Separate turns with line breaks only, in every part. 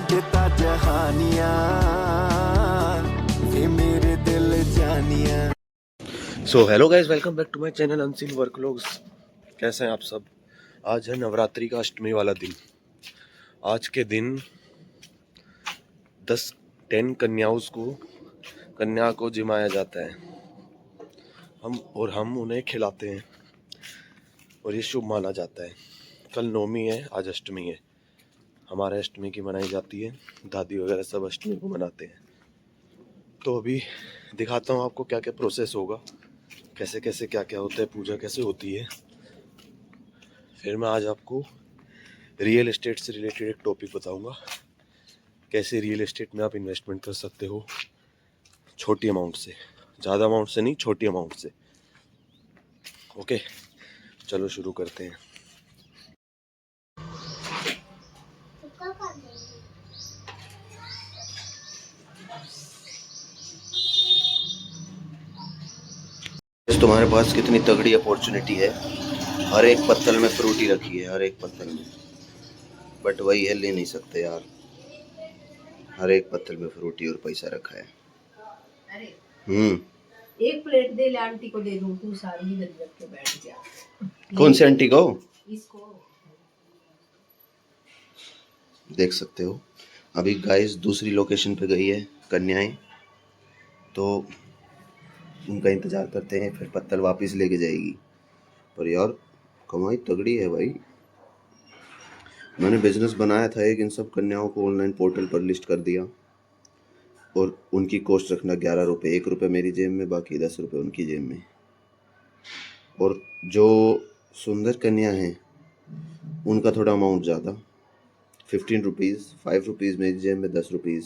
किता जहानिया वे मेरे दिल जानिया।
So hello guys, welcome back to my channel unseen worklogs. कैसे हैं आप सब। आज है नवरात्रि का अष्टमी वाला दिन। आज के दिन 10 कन्या को जिमाया जाता है। हम उन्हें खिलाते हैं और ये शुभ माना जाता है। कल नवमी है, आज अष्टमी है। हमारे अष्टमी की मनाई जाती है, दादी वगैरह सब अष्टमी को मनाते हैं। तो अभी दिखाता हूँ आपको क्या क्या प्रोसेस होगा, कैसे कैसे क्या क्या होता है, पूजा कैसे होती है। फिर मैं आज आपको रियल एस्टेट से रिलेटेड एक टॉपिक बताऊंगा, कैसे रियल एस्टेट में आप इन्वेस्टमेंट कर सकते हो छोटी अमाउंट से। ज़्यादा अमाउंट से नहीं, छोटी अमाउंट से। ओके, चलो शुरू करते हैं। तुम्हारे पास कितनी तगड़ी अपॉर्चुनिटी है। हर एक पत्तल में फ्रूटी रखी है, हर एक पत्तल में, बट वही है, ले नहीं सकते यार। हर एक पत्तल में फ्रूटी और पैसा रखा है।
एक प्लेट दे ले आंटी को, दे दूं, तू सारी इधर रख के बैठ जा।
कौन सी आंटी को?
इसको
देख सकते हो। अभी गाइस दूसरी लोकेशन पे गई है कन्याएं, तो उनका इंतज़ार करते हैं, फिर पत्तल वापस लेके जाएगी। पर यार कमाई तगड़ी है भाई। मैंने बिजनेस बनाया था एक, इन सब कन्याओं को ऑनलाइन पोर्टल पर लिस्ट कर दिया और उनकी कॉस्ट रखना 11 रुपये। 1 रुपये मेरी जेब में, बाकी 10 रुपये उनकी जेब में। और जो सुंदर कन्या हैं उनका थोड़ा अमाउंट ज़्यादा, 15 रुपीज़, 5 रुपीज़ मेरी जेब में, 10 रुपीज़,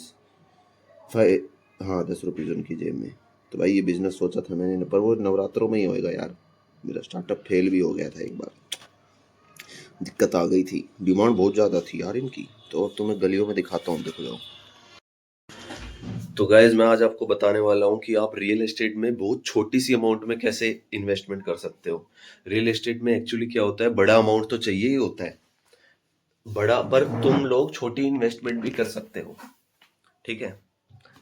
10 रुपीज़ उनकी जेब में। तो भाई ये बिज़नेस सोचा था मैंने, पर वो नवरात्रों में ही होएगा यार। मेरा स्टार्टअप फेल भी हो गया था एक बार, दिक्कत आ गई थी, डिमांड बहुत ज़्यादा थी यार इनकी। तो अब तुम्हें गलियों में दिखाता हूँ, देखो जाओ। तो गाइज मैं आज आपको बताने वाला हूँ कि आप रियल एस्टेट में बहुत छोटी सी अमाउंट में कैसे इन्वेस्टमेंट कर सकते हो। रियल एस्टेट में एक्चुअली क्या होता है, बड़ा अमाउंट तो चाहिए ही होता है, बड़ा, पर तुम लोग छोटी इन्वेस्टमेंट भी कर सकते हो। ठीक है,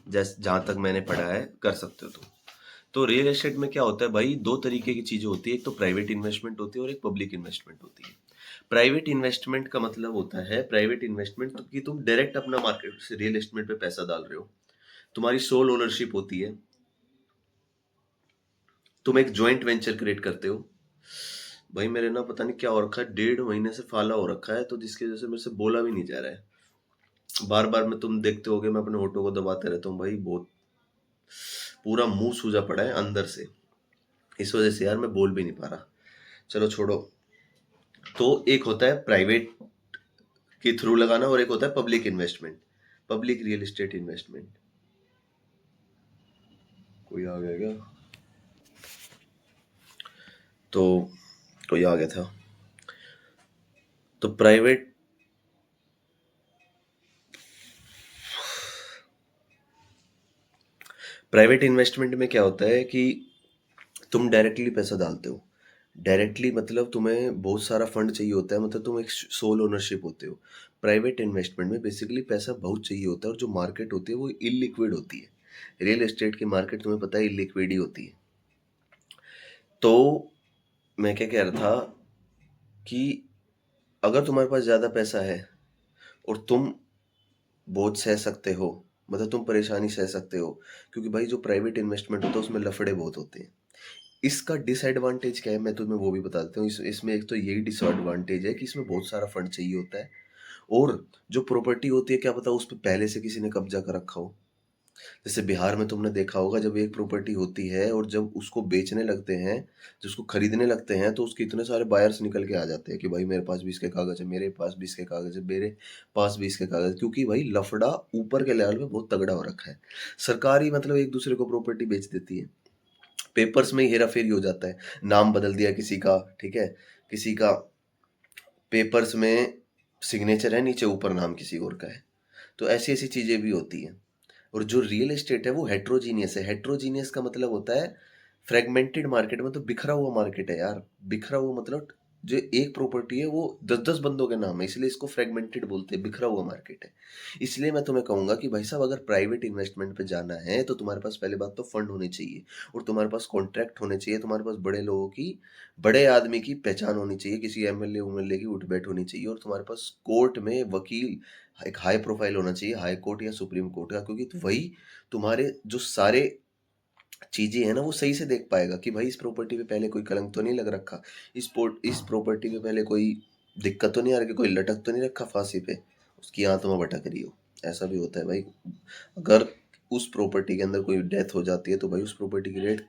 जैसे जहाँ तक मैंने पढ़ा है कर सकते हो तुम। तो रियल एस्टेट में क्या होता है भाई, दो तरीके की चीजें होती है। एक तो प्राइवेट इन्वेस्टमेंट होती है और एक पब्लिक इन्वेस्टमेंट होती है। प्राइवेट इन्वेस्टमेंट का मतलब होता है, प्राइवेट इन्वेस्टमेंट तो कि तुम डायरेक्ट अपना मार्केट से रियल एस्टेट पे पैसा डाल रहे हो, तुम्हारी सोल ओनरशिप होती है, तुम एक ज्वाइंट वेंचर क्रिएट करते हो। भाई मेरे ना पता नहीं क्या हो रखा है, 1.5 महीने से फाला हो रखा है, तो जिसकी वजह से मेरे से बोला भी नहीं जा रहा है। बार बार में तुम देखते होगे मैं अपने होठों को दबाते रहता हूँ भाई, बहुत पूरा मुंह सूजा पड़ा है अंदर से, इस वजह से यार मैं बोल भी नहीं पा रहा। चलो छोड़ो। तो एक होता है प्राइवेट के थ्रू लगाना और एक होता है public investment, public real estate investment. कोई आ गया क्या? तो कोई आ गया था। तो प्राइवेट इन्वेस्टमेंट में क्या होता है कि तुम डायरेक्टली पैसा डालते हो। डायरेक्टली मतलब तुम्हें बहुत सारा फंड चाहिए होता है, मतलब तुम एक सोल ओनरशिप होते हो। प्राइवेट इन्वेस्टमेंट में बेसिकली पैसा बहुत चाहिए होता है और जो मार्केट होती है वो इलिक्विड होती है। रियल एस्टेट की मार्केट तुम्हें पता है इलिक्विड ही होती है। तो मैं क्या कह रहा था कि अगर तुम्हारे पास ज़्यादा पैसा है और तुम बोझ सह सकते हो, मतलब तुम परेशानी सह सकते हो, क्योंकि भाई जो प्राइवेट इन्वेस्टमेंट होता है उसमें लफड़े बहुत होते हैं। इसका डिसएडवांटेज क्या है मैं तुम्हें वो भी बता देता हूँ। इसमें एक तो यही डिसएडवांटेज है कि इसमें बहुत सारा फंड चाहिए होता है, और जो प्रॉपर्टी होती है क्या पता उस पर पहले से किसी ने कब्जा कर रखा हो। जैसे बिहार में तुमने देखा होगा, जब एक प्रॉपर्टी होती है और जब उसको बेचने लगते हैं, जब उसको खरीदने लगते हैं, तो उसके इतने सारे बायर्स निकल के आ जाते हैं कि भाई मेरे पास भी इसके कागज है, मेरे पास भी इसके कागज है, मेरे पास भी इसके कागज, क्योंकि भाई लफड़ा ऊपर के लेवल पे बहुत तगड़ा हो रखा है। सरकारी मतलब एक दूसरे को प्रॉपर्टी बेच देती है, पेपर्स में हेरा फेरी हो जाता है, नाम बदल दिया किसी का, ठीक है, किसी का पेपर्स में सिग्नेचर है नीचे, ऊपर नाम किसी और का है। तो ऐसी ऐसी चीजें भी होती हैं। और जो रियल एस्टेट है वो हेट्रोजीनियस है। हेट्रोजीनियस का मतलब होता है फ्रेगमेंटेड मार्केट, मतलब बिखरा हुआ मार्केट है यार। बिखरा हुआ मतलब जो एक प्रॉपर्टी है वो 10-10 बंदों के नाम है, इसलिए इसको फ्रेगमेंटेड बोलते हैं, बिखरा हुआ मार्केट है। इसलिए मैं तुम्हें कहूँगा कि भाई साहब अगर प्राइवेट इन्वेस्टमेंट पे जाना है तो तुम्हारे पास पहले बात तो फंड होनी चाहिए, और तुम्हारे पास कॉन्ट्रैक्ट होने चाहिए, तुम्हारे पास बड़े लोगों की, बड़े आदमी की पहचान होनी चाहिए, किसी एमएलए उमएलए की उठ-बैठ होनी चाहिए, और तुम्हारे पास कोर्ट में वकील एक हाई प्रोफाइल होना चाहिए, हाई कोर्ट या सुप्रीम कोर्ट का, क्योंकि तो वही तुम्हारे जो सारे चीज़ें हैं ना वो सही से देख पाएगा कि भाई इस प्रॉपर्टी पे पहले कोई कलंक तो नहीं लग रखा, इस प्रॉपर्टी पे पहले कोई दिक्कत तो नहीं आ रही, कोई लटक तो नहीं रखा फांसी पे, उसकी आत्मा भटक रही हो। ऐसा भी होता है भाई, अगर उस प्रॉपर्टी के अंदर कोई डेथ हो जाती है तो भाई उस प्रॉपर्टी की रेट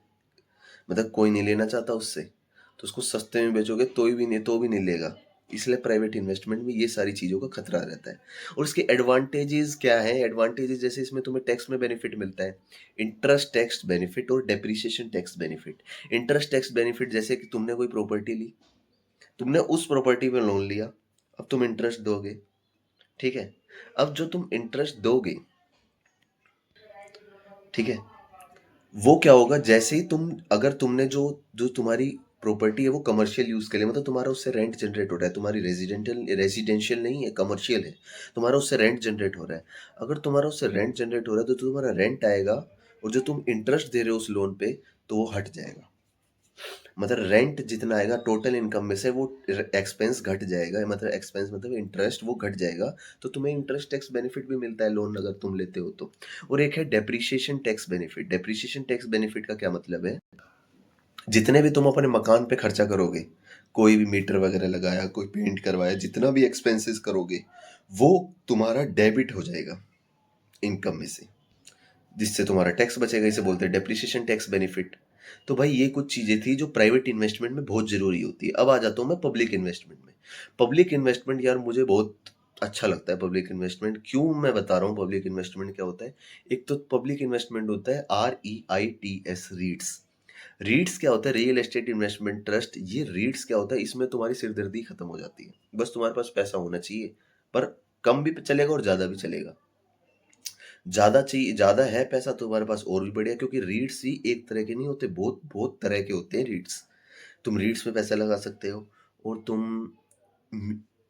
मतलब कोई नहीं लेना चाहता उससे, तो उसको सस्ते में बेचोगे तो भी नहीं लेगा। इसलिए प्राइवेट इन्वेस्टमेंट में ये सारी चीज़ों का खतरा रहता है। और इसके एडवांटेजेस क्या है? एडवांटेजेस जैसे इसमें तुम्हें टैक्स में बेनिफिट मिलता है, इंटरेस्ट टैक्स बेनिफिट और depreciation tax benefit. Interest tax benefit जैसे कि तुमने कोई प्रॉपर्टी ली, तुमने उस प्रॉपर्टी पे लोन लिया, अब तुम इंटरेस्ट दोगे, ठीक है। अब जो तुम इंटरेस्ट दोगे, ठीक है, वो क्या होगा, जैसे ही तुम अगर तुमने जो जो तुम्हारी प्रॉपर्टी है वो कमर्शियल यूज के लिए, मतलब तुम्हारा उससे रेंट जनरेट हो रहा है, तुम्हारी रेजिडेंशियल नहीं है, कमर्शियल है, तुम्हारा उससे रेंट जनरेट हो रहा है। अगर तुम्हारा उससे रेंट जनरेट हो रहा है तो तुम्हारा रेंट आएगा, और जो तुम इंटरेस्ट दे रहे हो उस लोन पे तो वो हट जाएगा। मतलब रेंट जितना आएगा टोटल इनकम में से वो एक्सपेंस घट जाएगा, मतलब एक्सपेंस मतलब इंटरेस्ट वो घट जाएगा, तो तुम्हें इंटरेस्ट टैक्स बेनिफिट भी मिलता है लोन अगर तुम लेते हो तो। और एक है depreciation tax benefit. Depreciation tax benefit का क्या मतलब है, जितने भी तुम अपने मकान पे खर्चा करोगे, कोई भी मीटर वगैरह लगाया, कोई पेंट करवाया, जितना भी एक्सपेंसेस करोगे वो तुम्हारा डेबिट हो जाएगा इनकम में से, जिससे तुम्हारा टैक्स बचेगा, इसे बोलते हैं डेप्रिसिएशन टैक्स बेनिफिट। तो भाई ये कुछ चीज़ें थी जो प्राइवेट इन्वेस्टमेंट में बहुत ज़रूरी होती है। अब आ जाता हूँ मैं पब्लिक इन्वेस्टमेंट में। पब्लिक इन्वेस्टमेंट यार मुझे बहुत अच्छा लगता है। पब्लिक इन्वेस्टमेंट क्यों मैं बता रहा हूँ, पब्लिक इन्वेस्टमेंट क्या होता है। एक तो पब्लिक इन्वेस्टमेंट होता है REITs, रीट्स। रीट्स क्या होता है, रियल एस्टेट इन्वेस्टमेंट ट्रस्ट। ये रीट्स क्या होता है, इसमें तुम्हारी सिरदर्दी खत्म हो जाती है, बस तुम्हारे पास पैसा होना चाहिए, पर कम भी चलेगा और ज़्यादा भी चलेगा। ज़्यादा चाहिए, ज़्यादा है पैसा तो तुम्हारे पास और भी बढ़िया, क्योंकि रीट्स ही एक तरह के नहीं होते, बहुत बहुत तरह के होते हैं रीट्स। तुम रीट्स में पैसा लगा सकते हो, और तुम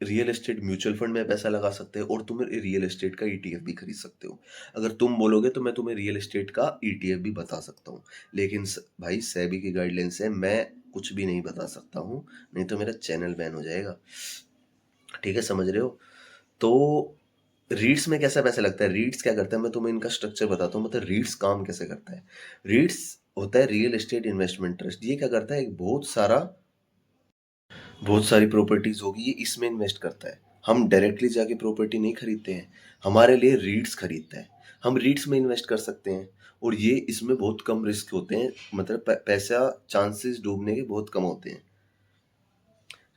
रियल एस्टेट म्यूचुअल फंड में पैसा लगा सकते हो, और तुम रियल एस्टेट का ETF भी खरीद सकते हो। अगर तुम बोलोगे तो मैं तुम्हें रियल एस्टेट का ETF भी बता सकता हूँ, लेकिन भाई सेबी की गाइडलाइंस है, मैं कुछ भी नहीं बता सकता हूँ, नहीं तो मेरा चैनल बैन हो जाएगा। ठीक है, समझ रहे हो। तो रीट्स में कैसा पैसा लगता है, रीट्स क्या करता है, मैं तुम्हें इनका स्ट्रक्चर बताता हूँ, मतलब रीट्स काम कैसे करता है। रीट्स होता है रियल एस्टेट इन्वेस्टमेंट ट्रस्ट। ये क्या करता है, एक बहुत सारी प्रॉपर्टीज होगी, ये इसमें इन्वेस्ट करता है। हम डायरेक्टली जाके प्रॉपर्टी नहीं खरीदते हैं, हमारे लिए रीट्स खरीदता है। हम रीट्स में इन्वेस्ट कर सकते हैं, और ये इसमें बहुत कम रिस्क होते हैं, मतलब पैसा चांसेस डूबने के बहुत कम होते हैं।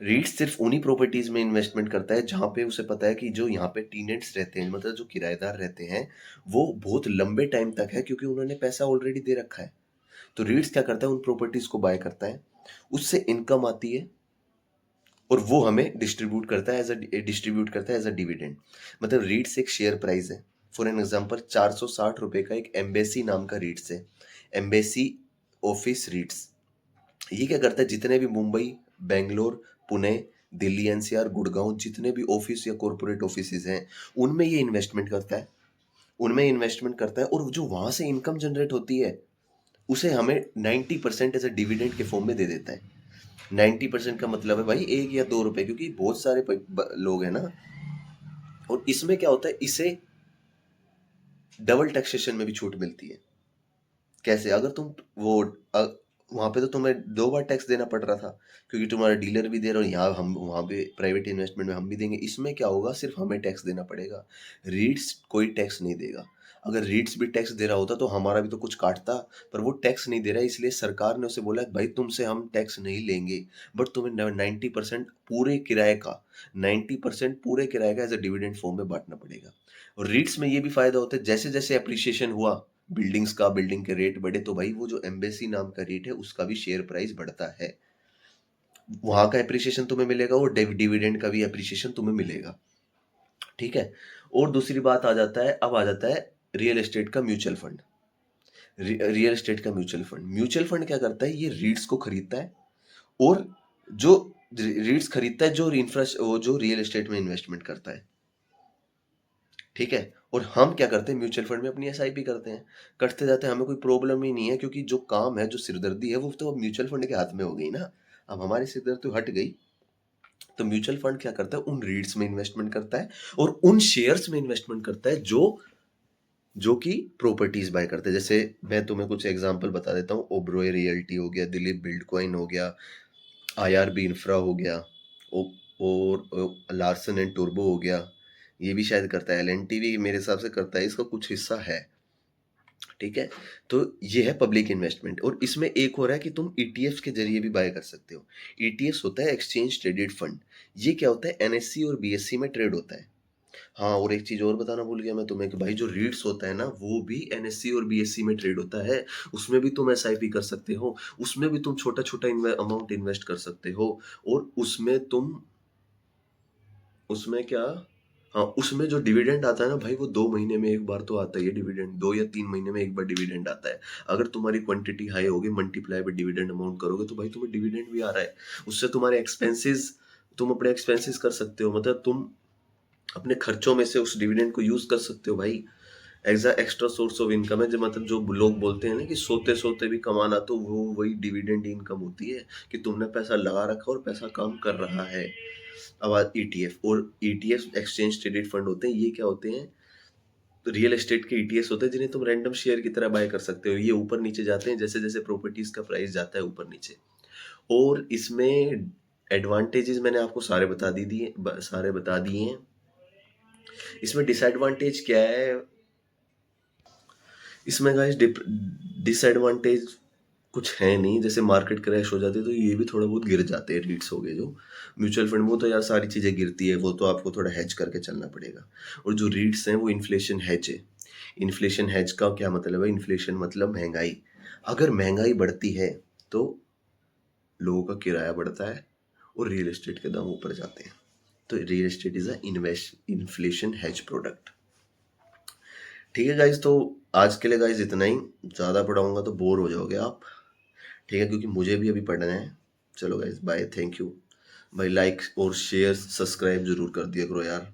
रीट्स सिर्फ उन्हीं प्रॉपर्टीज में इन्वेस्टमेंट करता है जहाँ पे उसे पता है कि जो यहाँ पे टीनेंट्स रहते हैं, मतलब जो किराएदार रहते हैं, वो बहुत लंबे टाइम तक है, क्योंकि उन्होंने पैसा ऑलरेडी दे रखा है। तो रीट्स क्या करता है, उन प्रॉपर्टीज को बाय करता है, उससे इनकम आती है, और वो हमें डिस्ट्रीब्यूट करता है एज अ डिविडेंड। मतलब रीट्स एक शेयर प्राइस है। फॉर एन एग्जांपल 460 रुपए का एक एम्बेसी नाम का रीट्स है, एम्बेसी ऑफिस रीट्स। ये क्या करता है, जितने भी मुंबई, बेंगलोर, पुणे, दिल्ली NCR, गुड़गांव, जितने भी ऑफिस या कॉरपोरेट ऑफिसेज हैं, उनमें ये इन्वेस्टमेंट करता है, और जो वहां से इनकम जनरेट होती है उसे हमें 90% एज अ डिविडेंड के फॉर्म में दे देता है। 90% का मतलब है भाई 1 या 2 रुपए, क्योंकि बहुत सारे लोग हैं ना। और इसमें क्या होता है, इसे डबल टैक्सेशन में भी छूट मिलती है। कैसे, अगर तुम वहां पे तो तुम्हें 2 बार टैक्स देना पड़ रहा था, क्योंकि तुम्हारा डीलर भी दे रहा हो, यहाँ हम वहां पे प्राइवेट इन्वेस्टमेंट में हम भी देंगे। इसमें क्या होगा, सिर्फ हमें टैक्स देना पड़ेगा, रीट्स कोई टैक्स नहीं देगा। अगर रीट्स भी टैक्स दे रहा होता तो हमारा भी तो कुछ काटता, पर वो टैक्स नहीं दे रहा है, इसलिए सरकार ने उसे बोला भाई तुमसे हम टैक्स नहीं लेंगे, बट तुम्हें 90% पूरे किराए का 90% पूरे किराए का एज अ डिविडेंड फॉर्म में बांटना पड़ेगा। और रीट्स में ये भी फायदा होता है, जैसे जैसे अप्रिसिएशन हुआ बिल्डिंग के रेट बढ़े, तो भाई वो जो एम्बेसी नाम का रेट है उसका भी शेयर प्राइस बढ़ता है, वहां का एप्रिसिएशन तुम्हें मिलेगा, और डिविडेंड का भी एप्रिसिएशन तुम्हें मिलेगा। ठीक है। और दूसरी बात आ जाता है रियल एस्टेट का म्यूचुअल फंड। म्यूचुअल फंड क्या करता है, ये रीट्स को खरीदता है, और जो रीट्स खरीदता है जो वो जो रियल एस्टेट में इन्वेस्टमेंट करता है, ठीक है। और हम क्या करते हैं, म्यूचुअल फंड में अपनी एसआईपी करते हैं, करते जाते हैं, हमें कोई प्रॉब्लम ही नहीं है, क्योंकि जो काम है, जो सिरदर्दी है, वो तो अब म्यूचुअल फंड के हाथ में हो गई ना। अब हमारी सिरदर्दी तो हट गई। तो म्यूचुअल फंड क्या करता है, उन रीट्स में इन्वेस्टमेंट करता है और उन शेयर्स में इन्वेस्टमेंट करता है जो कि प्रॉपर्टीज बाय करते हैं। जैसे मैं तुम्हें कुछ एग्जांपल बता देता हूँ, ओबरॉय रियल्टी हो गया, दिलीप बिल्डकॉइन हो गया, आईआरबी इंफ्रा हो गया, और लार्सन एंड टूर्बो हो गया, ये भी शायद करता है, एलएनटी भी मेरे हिसाब से करता है, इसका कुछ हिस्सा है, ठीक है। तो ये है पब्लिक इन्वेस्टमेंट। और इसमें एक हो रहा है कि तुम ईटीएफ्स के जरिए भी बाय कर सकते हो। ईटीएफ्स होता है एक्सचेंज ट्रेडेड फंड। ये क्या होता है, एनएससी और बीएससी में ट्रेड होता है। हाँ, और एक चीज और बताना भूल गया मैं तुम्हें कि भाई जो रीट्स होता है ना, वो भी एनएससी और बीएससी में ट्रेड होता है। उसमें भी तुम एसआईपी कर सकते हो, उसमें भी तुम छोटा छोटा अमाउंट इन्वेस्ट कर सकते हो। और उसमें क्या, हाँ, उसमें जो डिविडेंड आता है ना भाई, वो 2 महीने में एक बार तो आता ही है डिविडेंड, 2 या 3 महीने में एक बार डिविडेंड आता है। अगर तुम्हारी क्वांटिटी हाई होगी, मल्टीप्लाई बाय डिविडेंड अमाउंट करोगे, तो भाई तुम्हें डिविडेंड भी आ रहा है। उससे तुम्हारे एक्सपेंसेस, तुम अपने एक्सपेंसेस कर सकते हो, मतलब तुम अपने खर्चों में से उस डिविडेंड को यूज कर सकते हो भाई। एक्स्ट्रा सोर्स ऑफ इनकम है, जो मतलब जो लोग बोलते हैं ना कि सोते सोते भी कमाना, तो वो वही डिविडेंड इनकम होती है कि तुमने पैसा लगा रखा और पैसा काम कर रहा है। अब आज ईटीएफ, और ईटीएफ एक्सचेंज ट्रेडेड फंड होते हैं। ये क्या होते हैं, तो रियल एस्टेट के ईटीएफ होते हैं जिन्हें तुम रैंडम शेयर की तरह बाय कर सकते हो। ये ऊपर नीचे जाते हैं जैसे जैसे प्रॉपर्टीज का प्राइस जाता है ऊपर नीचे। और इसमें एडवांटेजेस मैंने आपको सारे बता दिए हैं। इसमें डिसएडवांटेज क्या है, इसमें गाइस डिसएडवांटेज कुछ है नहीं। जैसे मार्केट क्रैश हो जाती है तो ये भी थोड़ा बहुत गिर जाते हैं, रीट्स हो गए जो म्यूचुअल फंड, वो तो यार सारी चीज़ें गिरती है, वो तो आपको थोड़ा हेज करके चलना पड़ेगा। और जो रीट्स हैं वो इन्फ्लेशन हेज है। इन्फ्लेशन हेज का क्या मतलब है, इन्फ्लेशन मतलब महंगाई। अगर महंगाई बढ़ती है तो लोगों का किराया बढ़ता है और रियल एस्टेट के दाम ऊपर जाते हैं। तो real estate is a inflation hedge product. ठीक है गाइज, तो आज के लिए गाइज इतना ही। ज़्यादा पढ़ाऊंगा तो बोर हो जाओगे आप, ठीक है, क्योंकि मुझे भी अभी पढ़ना है। चलो गाइज, बाय, थैंक यू भाई। लाइक और शेयर सब्सक्राइब जरूर कर दिया करो यार,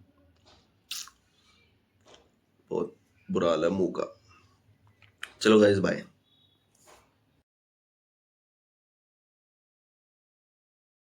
बहुत बुरा हाल है मुंह का। चलो गाइज, बाय।